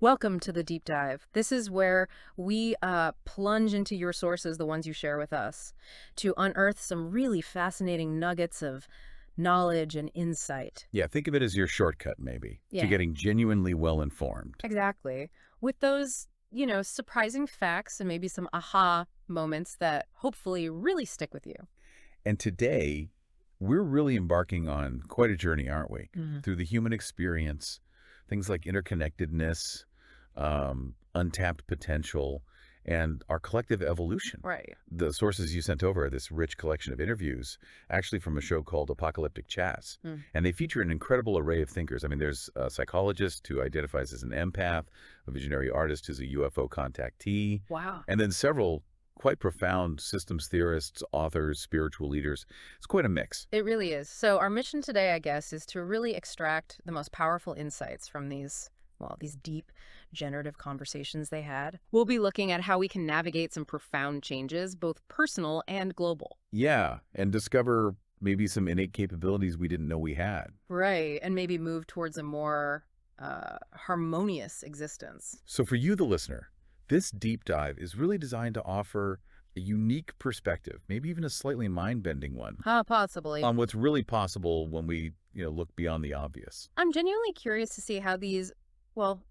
Welcome to the deep dive. This is where we plunge into your sources, the ones you share with us, to unearth some really fascinating nuggets of knowledge and insight. Yeah, think of it as your shortcut, maybe, to Yeah, getting genuinely well informed. exactly. With those, surprising facts and maybe some aha moments that hopefully really stick with you. And today, we're really embarking on quite a journey, aren't we? Mm. Through the human experience, things like interconnectedness, untapped potential, and our collective evolution. Right. The sources you sent over are this rich collection of interviews, actually from a show called Apocalyptic Chats. Mm. And they feature an incredible array of thinkers. I mean, there's a psychologist who identifies as an empath, a visionary artist who's a UFO contactee, Wow. and then several quite profound systems theorists, authors, spiritual leaders. It's quite a mix. It really is. So our mission today, I guess, is to really extract the most powerful insights from these deep generative conversations they had. We'll be looking at how we can navigate some profound changes, both personal and global. Yeah, and discover maybe some innate capabilities we didn't know we had. Right. And maybe move towards a more harmonious existence. So for you, the listener, this deep dive is really designed to offer a unique perspective, maybe even a slightly mind-bending one, Possibly. on what's really possible when we, look beyond the obvious. I'm genuinely curious to see how these, well,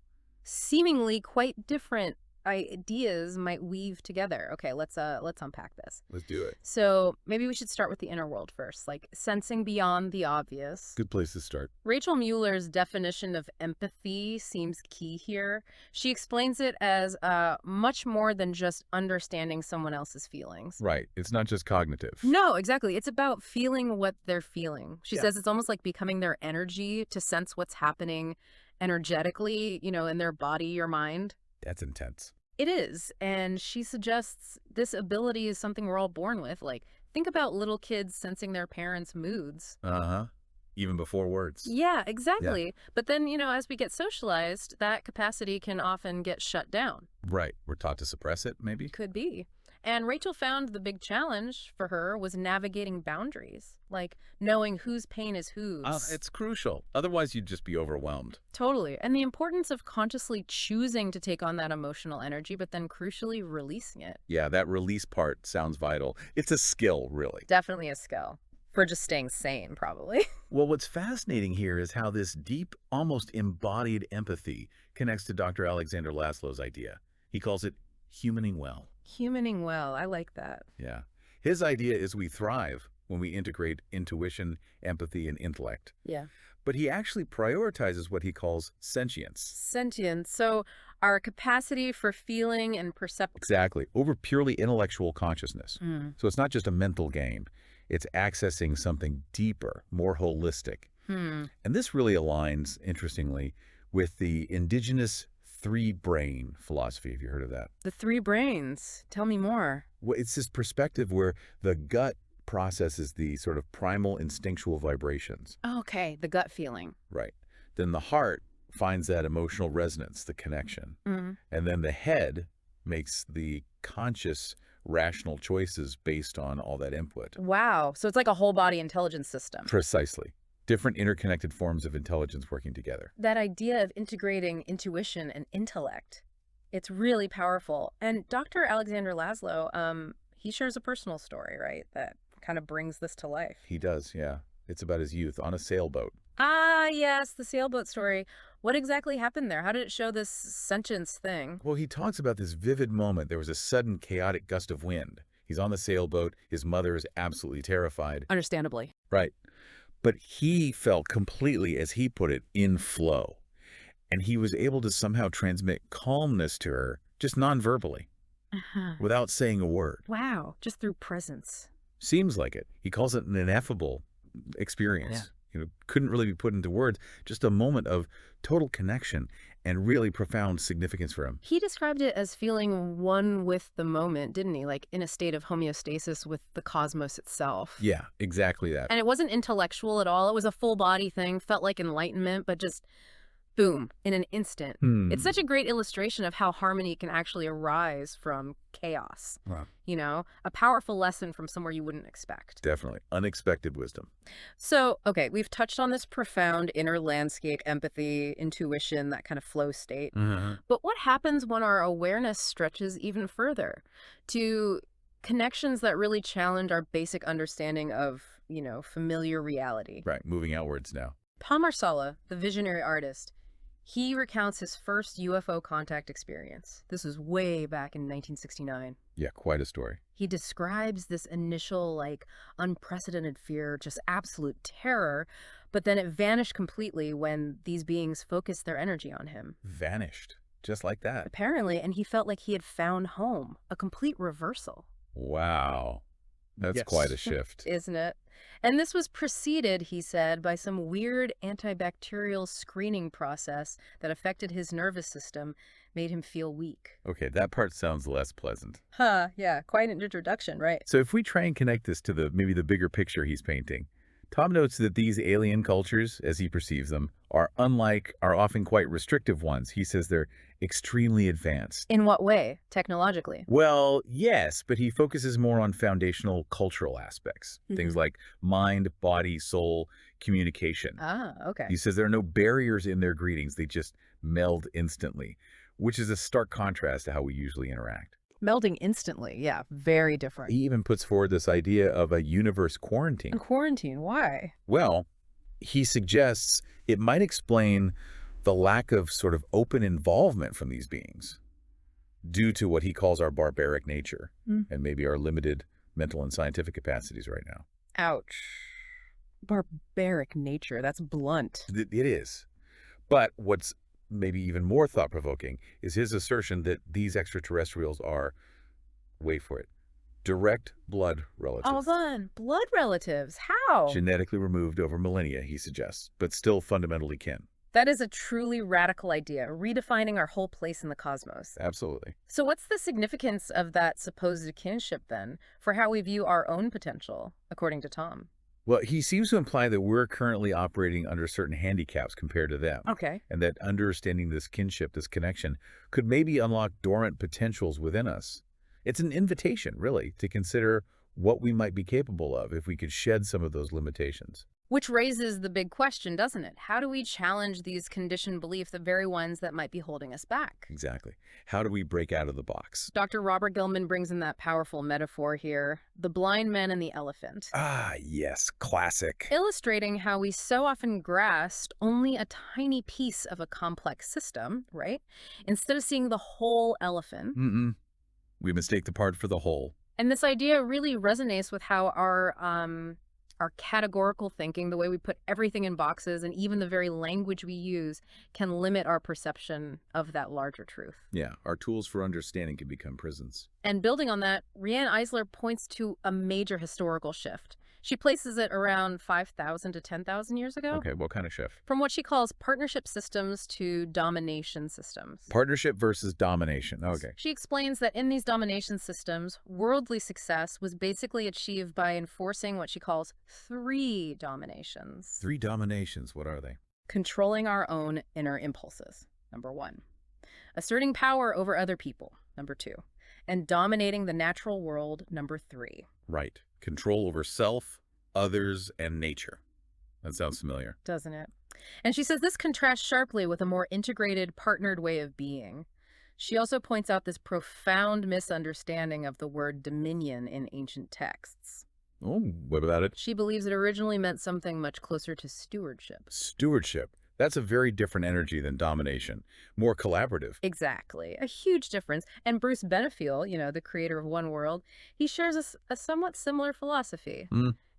seemingly quite different ideas might weave together. Okay, let's unpack this. Let's do it. So maybe we should start with the inner world first, like sensing beyond the obvious. Good place to start. Rachel Mueller's definition of empathy seems key here. She explains it as much more than just understanding someone else's feelings. Right. It's not just cognitive. No, exactly. It's about feeling what they're feeling. She Yeah. says it's almost like becoming their energy to sense what's happening energetically, in their body or mind. That's intense. It is. And she suggests this ability is something we're all born with. Like, think about little kids sensing their parents' moods. Uh-huh. Even before words. Yeah, exactly. But then, as we get socialized, that capacity can often get shut down. Right. We're taught to suppress it, maybe? Could be. And Rachel found the big challenge for her was navigating boundaries, like knowing whose pain is whose. It's crucial. Otherwise, you'd just be overwhelmed. Totally. And the importance of consciously choosing to take on that emotional energy, but then crucially releasing it. Yeah, that release part sounds vital. It's a skill, really. Definitely a skill for just staying sane, probably. Well, what's fascinating here is how this deep, almost embodied empathy connects to Dr. Alexander László's idea. He calls it humaning well. Humaning well. I like that. Yeah. His idea is we thrive when we integrate intuition, empathy, and intellect. Yeah. But he actually prioritizes what he calls sentience. Sentience. So our capacity for feeling and perception. Exactly. Over purely intellectual consciousness. Mm. So it's not just a mental game. It's accessing something deeper, more holistic. And this really aligns, interestingly, with the indigenous three-brain philosophy. Have you heard of that? The three brains. Tell me more. Well, it's this perspective where the gut processes the sort of primal instinctual vibrations. Okay, the gut feeling. Right. Then the heart finds that emotional resonance, the connection. Mm. And then the head makes the conscious, rational choices based on all that input. Wow. So it's like a whole body intelligence system. Precisely. Different interconnected forms of intelligence working together. That idea of integrating intuition and intellect, it's really powerful. And Dr. Alexander László, he shares a personal story, right, that kind of brings this to life. He does, yeah. It's about his youth on a sailboat. Ah, yes, the sailboat story. What exactly happened there? How did it show this sentience thing? Well, he talks about this vivid moment. There was a sudden chaotic gust of wind. He's on the sailboat. His mother is absolutely terrified. Understandably. Right. But he felt completely, as he put it, in flow. And he was able to somehow transmit calmness to her, just non-verbally, without saying a word. Wow, just through presence. Seems like it. He calls it an ineffable experience. Couldn't really be put into words. Just a moment of total connection and really profound significance for him. He described it as feeling one with the moment, didn't he? Like in a state of homeostasis with the cosmos itself. Yeah, exactly that. And it wasn't intellectual at all. It was a full body thing, felt like enlightenment, but just boom, in an instant. It's Hmm. such a great illustration of how harmony can actually arise from chaos. Wow. A powerful lesson from somewhere you wouldn't expect. Definitely. Unexpected wisdom. So, okay, we've touched on this profound inner landscape, empathy, intuition, that kind of flow state. Mhm. But what happens when our awareness stretches even further to connections that really challenge our basic understanding of, familiar reality? Right. Moving outwards now. Tom Marsala, the visionary artist, he recounts his first UFO contact experience. This was way back in 1969. Yeah, quite a story. He describes this initial, unprecedented fear, just absolute terror, but then it vanished completely when these beings focused their energy on him. Vanished. Just like that. Apparently, and he felt like he had found home, a complete reversal. Wow. That's Yes. quite a shift. Isn't it? And this was preceded, he said, by some weird antibacterial screening process that affected his nervous system, made him feel weak. Okay, that part sounds less pleasant. Yeah, quite an introduction, right? So if we try and connect this to maybe the bigger picture he's painting, Tom notes that these alien cultures, as he perceives them, are often quite restrictive ones. He says they're extremely advanced. In what way, technologically? Well, yes, but he focuses more on foundational cultural aspects. Things like mind, body, soul, communication. Okay. He says there are no barriers in their greetings. They just meld instantly, which is a stark contrast to how we usually interact. Melding instantly, yeah, very different. He even puts forward this idea of a universe quarantine. And quarantine, why? Well, he suggests it might explain the lack of sort of open involvement from these beings due to what he calls our barbaric nature and maybe our limited mental and scientific capacities right now. Ouch. Barbaric nature, that's blunt. It is. But what's maybe even more thought-provoking is his assertion that these extraterrestrials are, wait for it, direct blood relatives. Hold on, blood relatives, how? Genetically removed over millennia, he suggests, but still fundamentally kin. That is a truly radical idea, redefining our whole place in the cosmos. Absolutely. So what's the significance of that supposed kinship, then, for how we view our own potential, according to Tom? Well, he seems to imply that we're currently operating under certain handicaps compared to them. Okay. And that understanding this kinship, this connection, could maybe unlock dormant potentials within us. It's an invitation, really, to consider what we might be capable of if we could shed some of those limitations. Which raises the big question, doesn't it? How do we challenge these conditioned beliefs, the very ones that might be holding us back? Exactly. How do we break out of the box? Dr. Robert Gilman brings in that powerful metaphor here, the blind man and the elephant. Ah, yes, classic. Illustrating how we so often grasp only a tiny piece of a complex system, right? Instead of seeing the whole elephant. We mistake the part for the whole. And this idea really resonates with how our categorical thinking, the way we put everything in boxes, and even the very language we use can limit our perception of that larger truth. Yeah, our tools for understanding can become prisons. And building on that, Riane Eisler points to a major historical shift. She places it around 5,000 to 10,000 years ago. Okay, what kind of shift? From what she calls partnership systems to domination systems. Partnership versus domination. Okay. She explains that in these domination systems, worldly success was basically achieved by enforcing what she calls 3 dominations. 3 dominations, what are they? Controlling our own inner impulses, number 1. Asserting power over other people, number 2. And dominating the natural world, number 3. Right. Control over self, others, and nature. That sounds familiar. Doesn't it? And she says this contrasts sharply with a more integrated, partnered way of being. She also points out this profound misunderstanding of the word dominion in ancient texts. Oh, what about it? She believes it originally meant something much closer to stewardship. Stewardship. That's a very different energy than domination. More collaborative. Exactly. A huge difference. And Bruce Benefiel, the creator of One World, he shares a somewhat similar philosophy.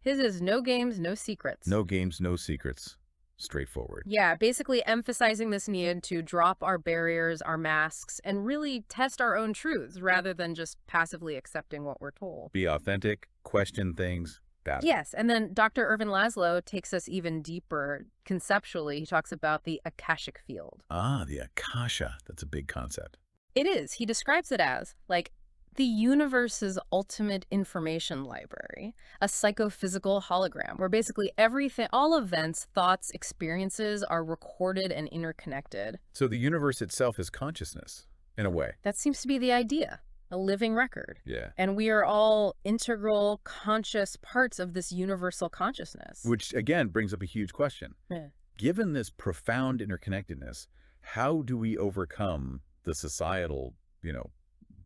His is no games, no secrets. No games, no secrets. Straightforward. Yeah, basically emphasizing this need to drop our barriers, our masks, and really test our own truths rather than just passively accepting what we're told. Be authentic, question things. That. Yes, and then Dr. Irvin László takes us even deeper conceptually. He talks about the Akashic-field. Ah, the Akasha. That's a big concept. It is. He describes it as, like, The universe's ultimate information library, a psychophysical hologram where basically everything, all events, thoughts, experiences are recorded and interconnected. So the universe itself is consciousness, in a way. That seems to be the idea, a living record. Yeah. And we are all integral, conscious parts of this universal consciousness. Which, again, brings up a huge question. Yeah. Given this profound interconnectedness, how do we overcome the societal,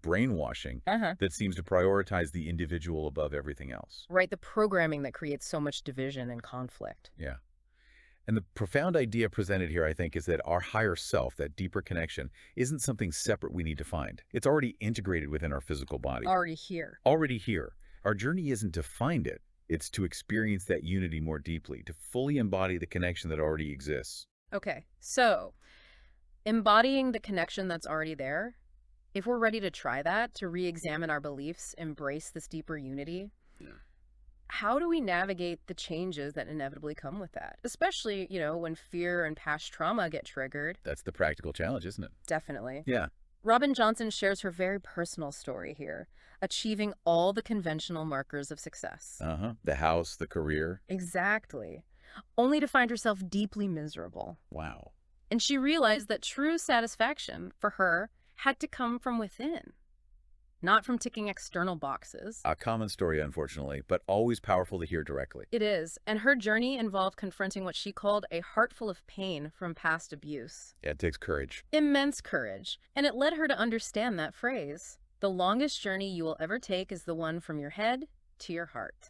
brainwashing that seems to prioritize the individual above everything else? Right, the programming that creates so much division and conflict. Yeah. And the profound idea presented here, I think, is that our higher self, that deeper connection, isn't something separate we need to find. It's already integrated within our physical body. Already here. Already here. Our journey isn't to find it. It's to experience that unity more deeply, to fully embody the connection that already exists. Okay, so embodying the connection that's already there, if we're ready to try that, to re-examine our beliefs, embrace this deeper unity, how do we navigate the changes that inevitably come with that? Especially, when fear and past trauma get triggered. That's the practical challenge, isn't it? Definitely. Yeah. Robin Johnson shares her very personal story here, achieving all the conventional markers of success. The house, the career. Exactly. Only to find herself deeply miserable. Wow. And she realized that true satisfaction for her had to come from within, not from ticking external boxes. A common story, unfortunately, but always powerful to hear directly. It is. And her journey involved confronting what she called a heart full of pain from past abuse. Yeah, it takes courage. Immense courage. And it led her to understand that phrase. The longest journey you will ever take is the one from your head to your heart.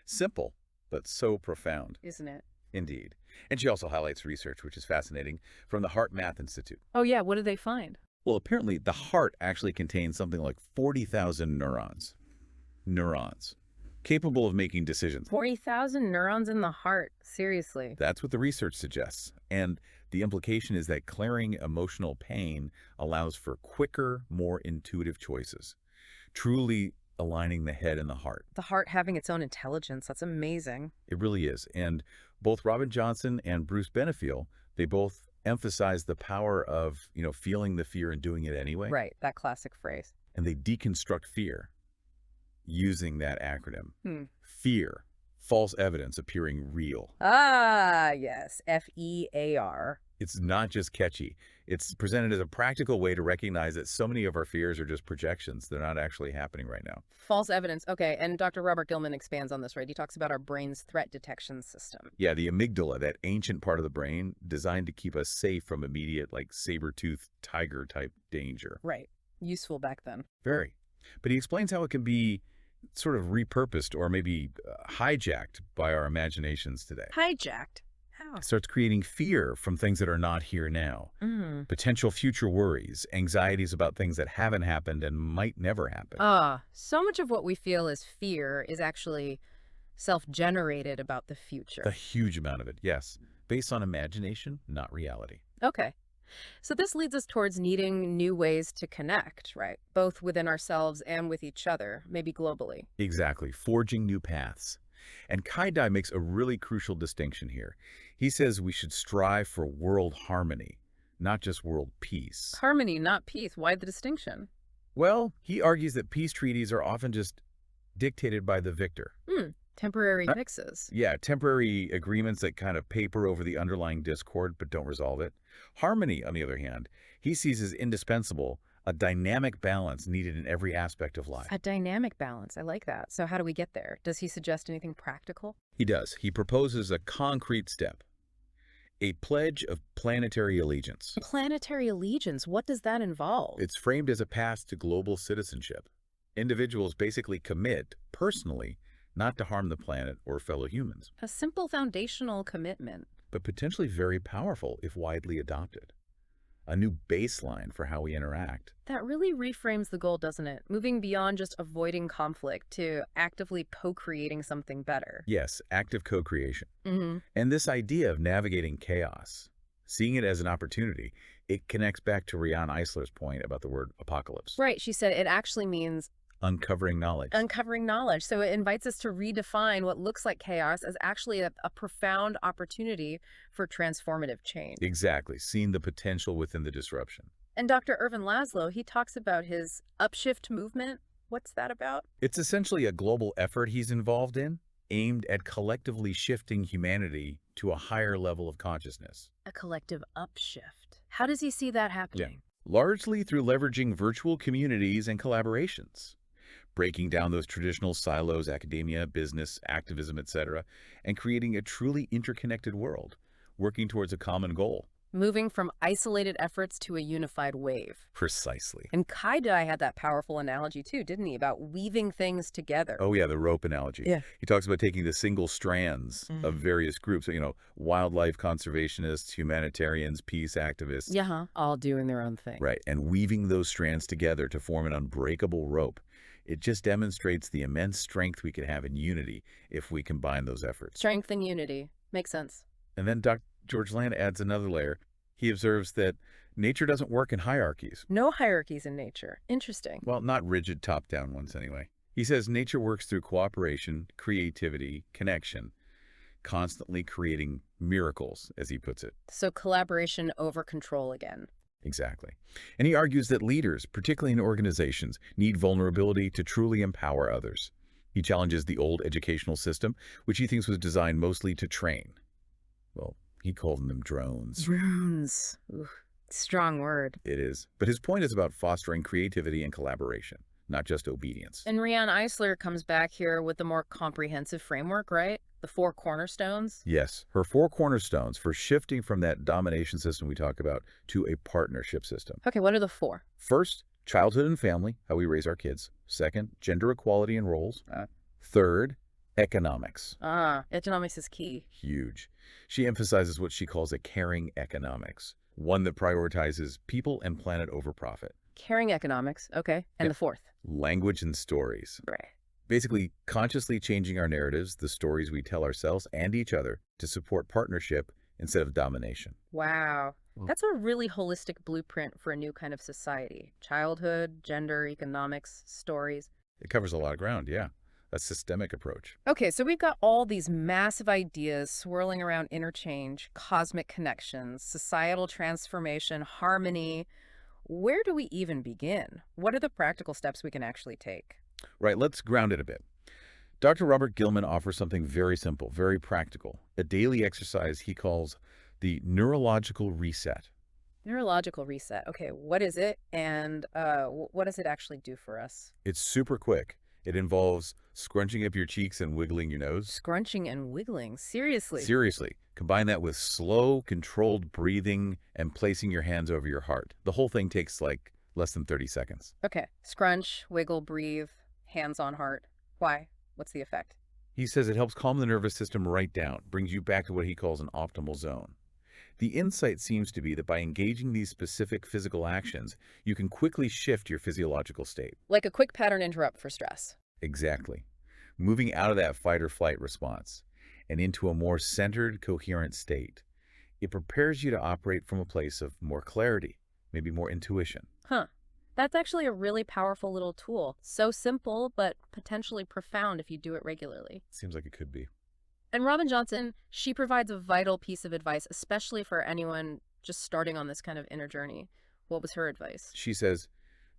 Simple, but so profound. Isn't it? Indeed. And she also highlights research, which is fascinating, from the Heart Math Institute. Oh, yeah. What did they find? Well, apparently the heart actually contains something like 40,000 neurons. Neurons. Capable of making decisions. 40,000 neurons in the heart. Seriously. That's what the research suggests. And the implication is that clearing emotional pain allows for quicker, more intuitive choices. Truly aligning the head and the heart. The heart having its own intelligence. That's amazing. It really is. And both Robin Johnson and Bruce Benefiel, they both emphasize the power of, feeling the fear and doing it anyway. Right. That classic phrase. And they deconstruct fear using that acronym. Fear, false evidence appearing real. Ah, yes. FEAR. It's not just catchy. It's presented as a practical way to recognize that so many of our fears are just projections. They're not actually happening right now. False evidence. Okay, and Dr. Robert Gilman expands on this, right? He talks about our brain's threat detection system. Yeah, the amygdala, that ancient part of the brain designed to keep us safe from immediate, like, saber-toothed tiger-type danger. Right. Useful back then. Very. But he explains how it can be sort of repurposed or maybe hijacked by our imaginations today. Hijacked? How? It starts creating fear from things that are not here now. Potential future worries, anxieties about things that haven't happened and might never happen. So much of what we feel as fear is actually self-generated about the future. A huge amount of it, yes. Based on imagination, not reality. Okay. So this leads us towards needing new ways to connect, right? Both within ourselves and with each other, maybe globally. Exactly. Forging new paths. And Kai-Dai makes a really crucial distinction here. He says we should strive for world harmony, not just world peace. Harmony, not peace. Why the distinction? Well, he argues that peace treaties are often just dictated by the victor. Temporary fixes. Yeah, temporary agreements that kind of paper over the underlying discord but don't resolve it. Harmony, on the other hand, he sees as indispensable, a dynamic balance needed in every aspect of life. A dynamic balance. I like that. So how do we get there? Does he suggest anything practical? He does. He proposes a concrete step. A pledge of planetary allegiance. Planetary allegiance. What does that involve? It's framed as a path to global citizenship. Individuals basically commit, personally, not to harm the planet or fellow humans. A simple foundational commitment. But potentially very powerful if widely adopted. A new baseline for how we interact. That really reframes the goal, doesn't it? Moving beyond just avoiding conflict to actively co-creating something better. Yes, active co-creation. And this idea of navigating chaos, seeing it as an opportunity, it connects back to Riane Eisler's point about the word apocalypse. Right. She said it actually means uncovering knowledge. Uncovering knowledge. So it invites us to redefine what looks like chaos as actually a profound opportunity for transformative change. Exactly. Seeing the potential within the disruption. And Dr. Irvin László, he talks about his upshift movement. What's that about? It's essentially a global effort he's involved in, aimed at collectively shifting humanity to a higher level of consciousness. A collective upshift. How does he see that Yeah. happening? Largely through leveraging virtual communities and collaborations, breaking down those traditional silos, academia, business, activism, etc., and creating a truly interconnected world, working towards a common goal. Moving from isolated efforts to a unified wave. Precisely. And Kai-Dai had that powerful analogy too, didn't he? About weaving things together. Oh yeah, the rope analogy. Yeah. He talks about taking the single strands of various groups, wildlife conservationists, humanitarians, peace activists. Yeah, huh? All doing their own thing. Right, and weaving those strands together to form an unbreakable rope. It just demonstrates the immense strength we can have in unity if we combine those efforts. Strength and unity. Makes sense. And then Dr. George Land adds another layer. He observes that nature doesn't work in hierarchies. No hierarchies in nature. Interesting. Well, not rigid top-down ones anyway. He says nature works through cooperation, creativity, connection, constantly creating miracles, as he puts it. So collaboration over control again. Exactly. And he argues that leaders, particularly in organizations, need vulnerability to truly empower others. He challenges the old educational system, which he thinks was designed mostly to train. Well, he called them drones. Drones. Ooh, strong word. It is. But his point is about fostering creativity and collaboration, not just obedience. And Riane Eisler comes back here with the more comprehensive framework, right? The 4 cornerstones. Yes, her 4 cornerstones for shifting from that domination system we talk about to a partnership system. Okay, what are the 4? First, childhood and family, how we raise our kids. Second, gender equality and roles. Third, economics. Economics is key. Huge. She emphasizes what she calls a caring economics, one that prioritizes people and planet over profit. Caring economics, okay. And Yeah. the 4th? Language and stories. Right. Basically, consciously changing our narratives, the stories we tell ourselves and each other, to support partnership instead of domination. Wow. That's a really holistic blueprint for a new kind of society. Childhood, gender, economics, stories. It covers a lot of ground, yeah. A systemic approach. Okay, so we've got all these massive ideas swirling around interchange, cosmic connections, societal transformation, harmony. Where do we even begin? What are the practical steps we can actually take? Right, let's ground it a bit. Dr. Robert Gilman offers something very simple, very practical, a daily exercise he calls the neurological reset. Neurological reset. Okay, what is it, and what does it actually do for us? It's super quick. It involves scrunching up your cheeks and wiggling your nose. Scrunching and wiggling. Seriously. Seriously. Combine that with slow, controlled breathing and placing your hands over your heart. The whole thing takes like less than 30 seconds. Okay, scrunch, wiggle, breathe, hands on heart. Why? What's the effect? He says it helps calm the nervous system right down, brings you back to what he calls an optimal zone. The insight seems to be that by engaging these specific physical actions, you can quickly shift your physiological state. Like a quick pattern interrupt for stress. Exactly. Moving out of that fight or flight response and into a more centered, coherent state. It prepares you to operate from a place of more clarity, maybe more intuition. Huh. That's actually a really powerful little tool. So simple, but potentially profound if you do it regularly. Seems like it could be. And Robin Johnson, she provides a vital piece of advice, especially for anyone just starting on this kind of inner journey. What was her advice? She says,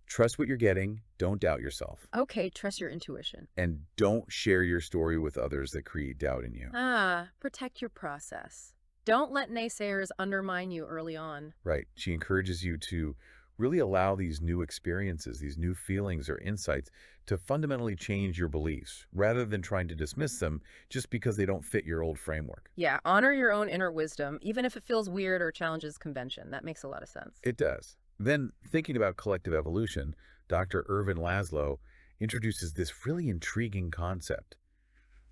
trust what you're getting, don't doubt yourself. Okay, trust your intuition. And don't share your story with others that create doubt in you. Protect your process. Don't let naysayers undermine you early on. Right. She encourages you to really allow these new experiences, these new feelings or insights to fundamentally change your beliefs rather than trying to dismiss them just because they don't fit your old framework. Yeah, honor your own inner wisdom, even if it feels weird or challenges convention. That makes a lot of sense. It does. Then, thinking about collective evolution, Dr. Irvin László introduces this really intriguing concept.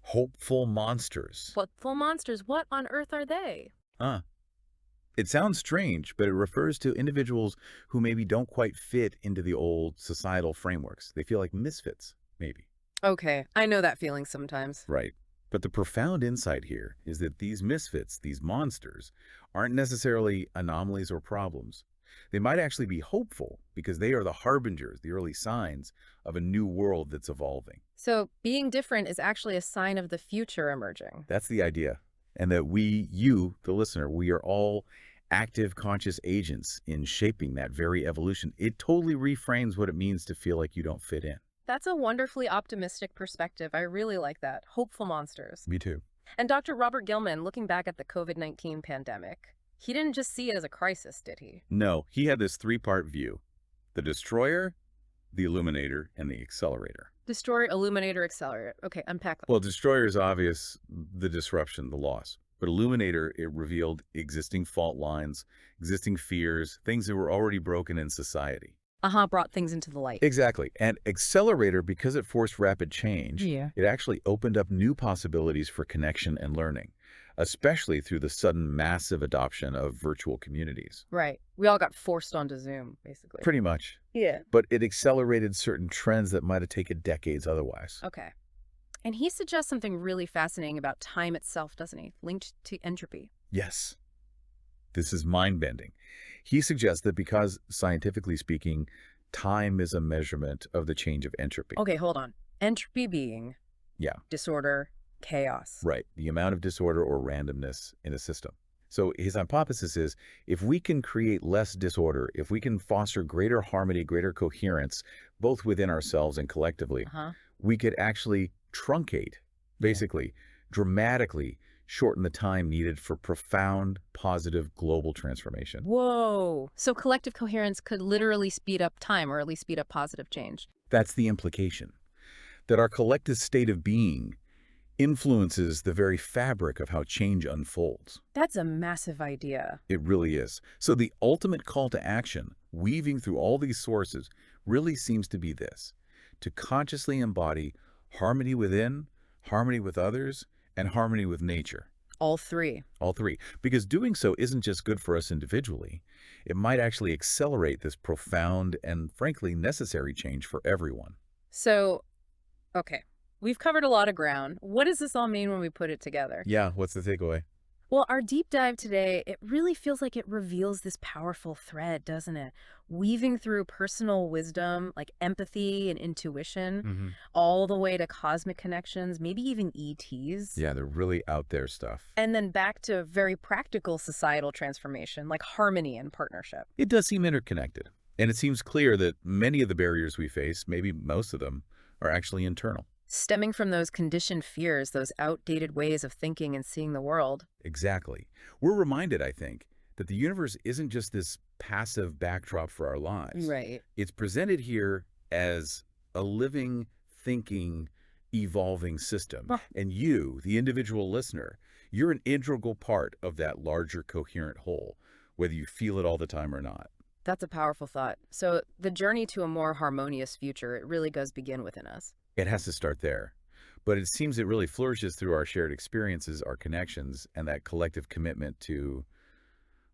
Hopeful monsters. Hopeful monsters? What on earth are they? It sounds strange, but it refers to individuals who maybe don't quite fit into the old societal frameworks. They feel like misfits, maybe. Okay, I know that feeling sometimes. Right. But the profound insight here is that these misfits, these monsters, aren't necessarily anomalies or problems. They might actually be hopeful because they are the harbingers, the early signs of a new world that's evolving. So being different is actually a sign of the future emerging. That's the idea. And that we, you, the listener, we are all active conscious agents in shaping that very evolution. It totally reframes what it means to feel like you don't fit in. That's a wonderfully optimistic perspective. I really like that. Hopeful monsters. Me too. And Dr. Robert Gilman, looking back at the COVID-19 pandemic, he didn't just see it as a crisis, did he? No, he had this three-part view: the destroyer, the illuminator, and the accelerator. Destroyer, illuminator, accelerator. Okay, unpack that. Well, destroyer is obvious, the disruption, the loss. But illuminator, it revealed existing fault lines, existing fears, things that were already broken in society. Brought things into the light. Exactly. And accelerator, because it forced rapid change, Yeah. it actually opened up new possibilities for connection and learning, especially through the sudden massive adoption of virtual communities. Right. We all got forced onto Zoom, basically. Pretty much. Yeah. But it accelerated certain trends that might have taken decades otherwise. Okay. And he suggests something really fascinating about time itself, doesn't he? Linked to entropy. Yes. This is mind-bending. He suggests that because, scientifically speaking, time is a measurement of the change of entropy. Okay, hold on. Entropy being Yeah, disorder, chaos. right. The amount of disorder or randomness in a system. So his hypothesis is, if we can create less disorder, if we can foster greater harmony, greater coherence, both within ourselves and collectively, we could actually truncate, basically, dramatically shorten the time needed for profound, positive global transformation. Whoa. So collective coherence could literally speed up time, or at least speed up positive change. That's the implication, that our collective state of being influences the very fabric of how change unfolds. That's a massive idea. It really is. So the ultimate call to action, weaving through all these sources, really seems to be this: to consciously embody harmony within, harmony with others, and harmony with nature. All three. All three. Because doing so isn't just good for us individually. It might actually accelerate this profound and, frankly, necessary change for everyone. So, okay. We've covered a lot of ground. What does this all mean when we put it together? Yeah, what's the takeaway? Well, our deep dive today, it really feels like it reveals this powerful thread, doesn't it? Weaving through personal wisdom, like empathy and intuition, all the way to cosmic connections, maybe even ETs. Yeah, they're really out there stuff. And then back to very practical societal transformation, like harmony and partnership. It does seem interconnected. And it seems clear that many of the barriers we face, maybe most of them, are actually internal. Stemming from those conditioned fears, those outdated ways of thinking and seeing the world. Exactly. We're reminded, I think, that the universe isn't just this passive backdrop for our lives. Right. It's presented here as a living, thinking, evolving system. And you, the individual listener, you're an integral part of that larger coherent whole, whether you feel it all the time or not. That's a powerful thought. So the journey to a more harmonious future, it really does begin within us. It has to start there. But it seems it really flourishes through our shared experiences, our connections, and that collective commitment to,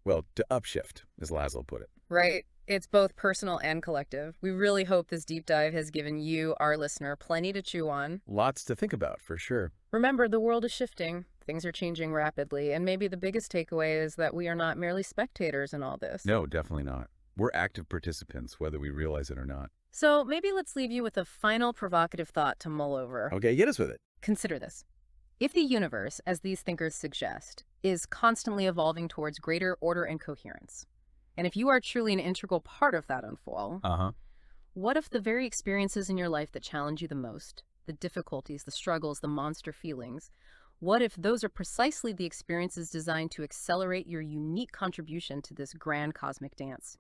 well, to upshift, as László put it. Right. It's both personal and collective. We really hope this deep dive has given you, our listener, plenty to chew on. Lots to think about, for sure. Remember, the world is shifting. Things are changing rapidly. And maybe the biggest takeaway is that we are not merely spectators in all this. No, definitely not. We're active participants, whether we realize it or not. So maybe let's leave you with a final provocative thought to mull over. Okay, hit us with it. Consider this. If the universe, as these thinkers suggest, is constantly evolving towards greater order and coherence, and if you are truly an integral part of that unfold, what if the very experiences in your life that challenge you the most, the difficulties, the struggles, the monster feelings, what if those are precisely the experiences designed to accelerate your unique contribution to this grand cosmic dance?